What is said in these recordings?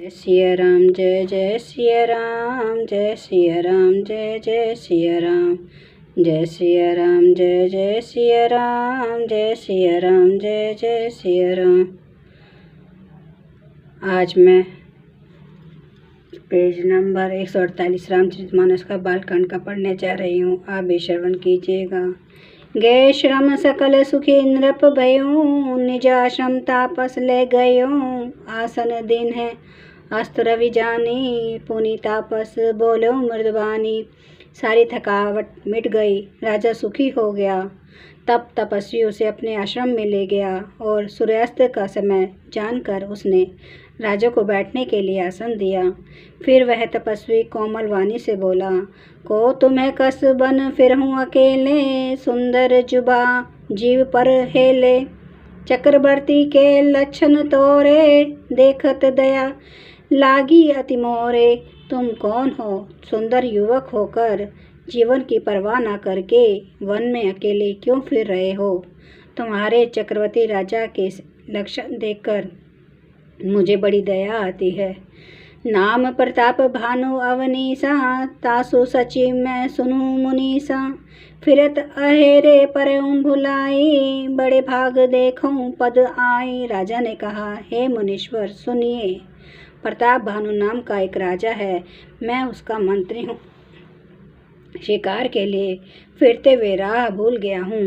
सिया राम जय जय सिया राम, जय सिया राम जय जय सिया राम, जय सिया राम जय जय सिया राम, जय सिया राम जय जय सिया राम। आज मैं पेज नंबर 148 रामचरितमानस का बालकांड का पढ़ने जा रही हूँ। आप भी श्रवण कीजिएगा। गए श्रम सकल सुखी नृप भयूं, निज आश्रम तापस ले गयूं। आसन दिन है अस्त रवि जानी, पुनि तापस बोलो मृदवानी। सारी थकावट मिट गई, राजा सुखी हो गया। तब तपस्वी उसे अपने आश्रम में ले गया और सूर्यास्त का समय जानकर उसने राजा को बैठने के लिए आसन दिया। फिर वह तपस्वी कोमल वाणी से बोला, को तुम्हें कस बन फिरहूँ अकेले, सुंदर जुबा जीव पर हेले। चक्रवर्ती के लक्षण तोरे, देखत दया लागी अति मोरे। तुम कौन हो, सुंदर युवक होकर जीवन की परवाह न करके वन में अकेले क्यों फिर रहे हो? तुम्हारे चक्रवर्ती राजा के लक्षण देखकर मुझे बड़ी दया आती है। नाम प्रताप भानु अवनीसा, तासु सचिव मैं सुनू मुनीसा। फिरत अहेरे परऊं भुलाई, बड़े भाग देखूं पद आई। राजा ने कहा, हे मुनीश्वर सुनिए, प्रताप भानु नाम का एक राजा है, मैं उसका मंत्री हूँ। शिकार के लिए फिरते हुए राह भूल गया हूँ।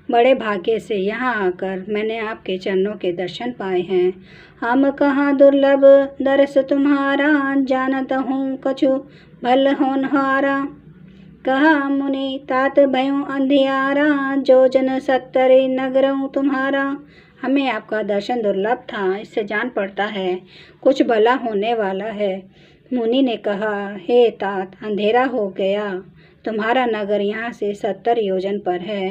बड़े भाग्य से यहाँ आकर मैंने आपके चरणों के दर्शन पाए हैं। हम कहाँ दुर्लभ दर्श तुम्हारा, जानत हूँ कछु भल होनहारा। कहा मुनि तात भयूं अंधियारा, जो जन 70 नगरों तुम्हारा। हमें आपका दर्शन दुर्लभ था, इससे जान पड़ता है कुछ भला होने वाला है। मुनि ने कहा, हे तात, अंधेरा हो गया, तुम्हारा नगर यहाँ से 70 योजन पर है।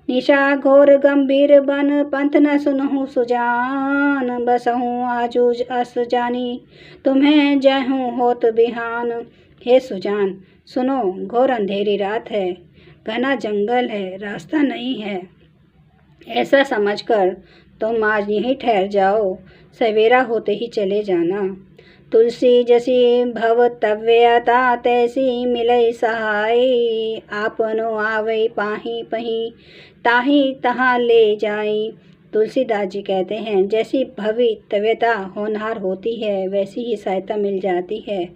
निशा घोर गंभीर बन, पंथ न सुनहु सुजान। बसहूँ आजूज अस जानी, तुम्हें जयहूँ होत बिहान। हे सुजान सुनो, घोर अंधेरी रात है, घना जंगल है, रास्ता नहीं है। ऐसा समझकर तुम आज यहीं ठहर जाओ, सवेरा होते ही चले जाना। तुलसी जसी भवतव्यता, तैसी मिलई सहाय। आपनो आवै पाही पही, ताही तहाँ ले जाई। तुलसीदास जी कहते हैं, जैसी भवितव्यता होनहार होती है, वैसी ही सहायता मिल जाती है।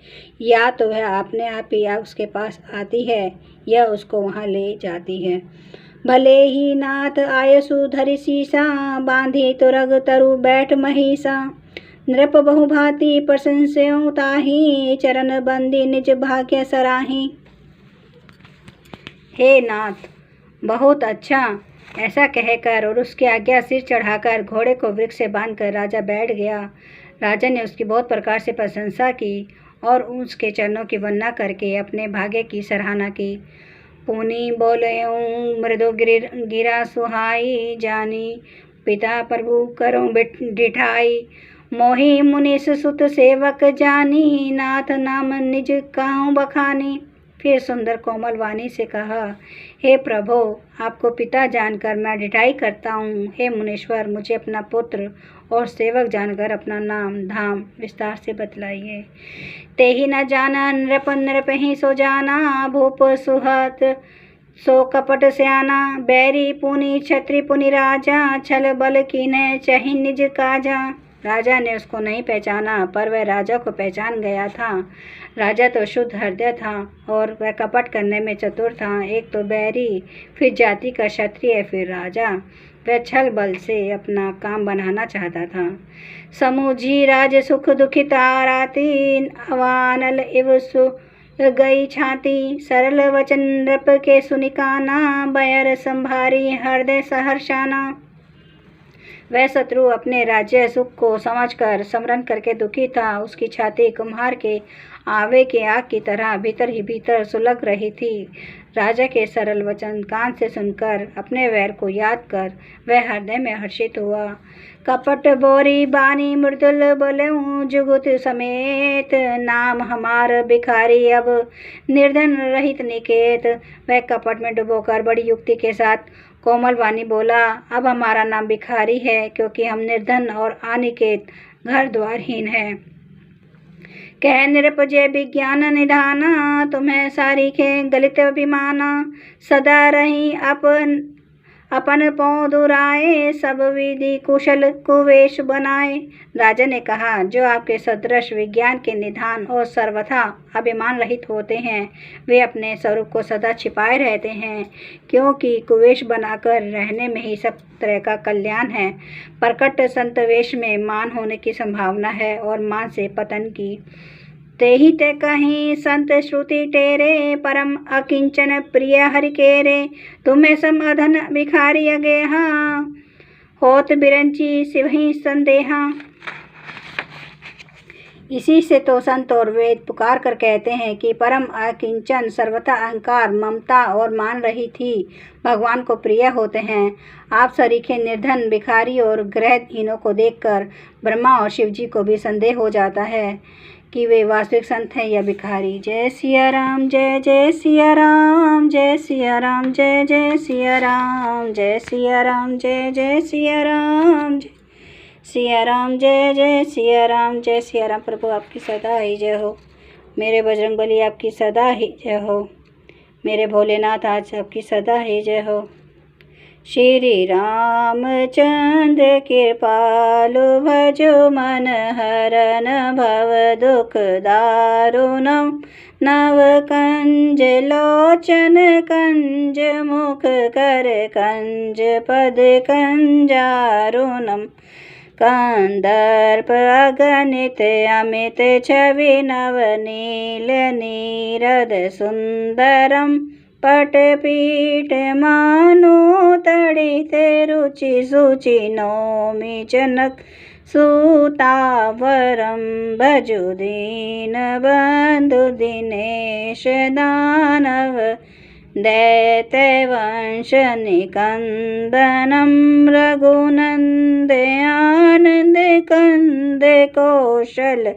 या तो वह अपने आप ही उसके पास आती है या उसको वहाँ ले जाती है। भले ही नाथ आयसु धरि सीसा, बांधी तुरग तरु बैठ महिषा। नृप बहुभांति प्रशंस्यों ताही, चरण बंदी निज भाग्य सराही। हे नाथ, बहुत अच्छा, ऐसा कहकर और उसकी आज्ञा सिर चढ़ाकर घोड़े को वृक्ष से बांधकर राजा बैठ गया। राजा ने उसकी बहुत प्रकार से प्रशंसा की और उसके चरणों की वंदना करके अपने भाग्य की सराहना की। पुनि बोलयूं मृदु गिरा सुहाई, जानी पिता प्रभु करो डिठाई। मोहि मुनीस सुत सेवक जानी, नाथ नाम निज कहूँ बखानी। फिर सुंदर कोमल वाणी से कहा, हे प्रभु, आपको पिता जानकर मैं डिठाई करता हूँ। हे मुनीश्वर, मुझे अपना पुत्र और सेवक जानकर अपना नाम धाम विस्तार से बतलाइए। ते ही न जाना नृप ही सो जाना, भूप सुहत सो कपट स्याना। बैरी पुनि छत्री पुनि राजा, छल बल कीन्हे चहि निज काजा। राजा ने उसको नहीं पहचाना, पर वह राजा को पहचान गया था। राजा तो शुद्ध हृदय था और वह कपट करने में चतुर था। एक तो बैरी, फिर जाति का क्षत्रिय, फिर राजा। वह छल बल से अपना काम बनाना चाहता था। समूझी राज सुख दुखित आराती, अवानल इव सु गई छाती। सरल वचन नृप के सुनिकाना, बयर संभारी हृदय सहर्षाना। वह शत्रु अपने राज्य सुख को समझकर समरण करके दुखी था। उसकी छाती कुम्हार के आवे के आग की तरह भीतर ही भीतर सुलग रही थी। राजा के सरल वचन कान से सुनकर अपने वैर को याद कर वह हृदय में हर्षित हुआ। कपट बोरी बानी मृदुल बोलूं, जुगुत समेत। नाम हमार भिखारी अब निर्धन रहित निकेत। वह कपट में डुबोकर बड़ी युक्ति के साथ कोमल वाणी बोला, अब हमारा नाम भिखारी है, क्योंकि हम निर्धन और अनिकेत घर द्वारहीन हैं। कह नृप जय विज्ञान निधाना, तुम्हें सारीखे गलित अभिमाना। सदा रही अपन पौ दुराए, सब विधि कुशल कुवेश बनाए। राजा ने कहा, जो आपके सदृश विज्ञान के निधान और सर्वथा अभिमान रहित होते हैं, वे अपने स्वरूप को सदा छिपाए रहते हैं, क्योंकि कुवेश बनाकर रहने में ही सब तरह का कल्याण है। प्रकट संतवेश में मान होने की संभावना है और मान से पतन की। तेहि ते कहीं संत श्रुति टेरे, परम अकिंचन प्रिय हरि केरे। तुम्हें सम अधन भिखारी अगेहा, होत बिरंची शिवहि संदेहा। इसी से तो संत और वेद पुकार कर कहते हैं कि परम अकिंचन, सर्वथा अहंकार, ममता और मान रहित ही भगवान को प्रिय होते हैं। आप सरीखे निर्धन, भिखारी और ग्रहहीनों को देखकर ब्रह्मा और शिव जी को भी संदेह हो जाता है कि वे वास्तविक संत हैं या भिखारी। जय सिया राम, जय जय सिया राम, जय सिया राम, जय जय सिया राम, जय सिया राम, जय जय सिया राम, जय सिया राम, जय जय सिया राम, जय सिया राम। प्रभु आपकी सदा ही जय हो। मेरे बजरंगबली आपकी सदा ही जय हो। मेरे भोलेनाथ आज आपकी सदा ही जय हो। श्री रामचंद्र कृपालु, भजो मन हरन भव दुख दारुणम। नव कंज लोचन कंज, मुख कर कंज पद कंजारुणम। कंदर्प अगणित अमित छवि, नवनील नीरद सुंदरम। पटपीठ मानो तड़ित रुचि सुचि, नौमि जनक सुतावरम। भजु दीन बंधु दिनेश दानव, दैत्यवंश निकंदनम। रघुनंद आनंद कंद कौशल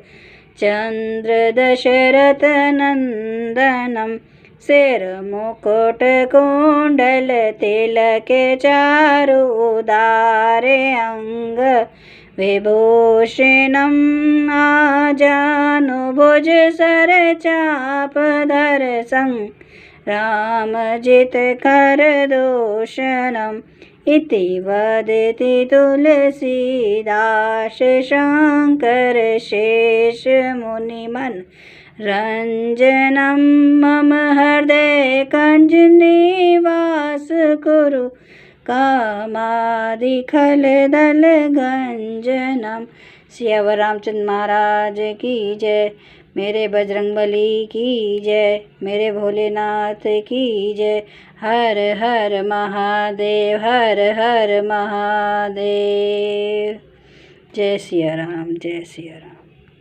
चंद्र दशरथ नंदनम। सिर मुकुट कुंडल तिलक चारु, उदारे अंग विभूषणम। आजानुभुज सर चाप धर संग, रामजित कर दूषणम। इति वदति तुलसीदास, शंकर शेष मुनिमन रंजनम। मम हृदय कंज निवास कुरु, कामादि खल दल गंजनम। सियावर रामचंद्र महाराज की जय। मेरे बजरंगबली की जय। मेरे भोलेनाथ की जय। हर हर महादेव, हर हर महादेव। जय सिया राम, जय सिया राम।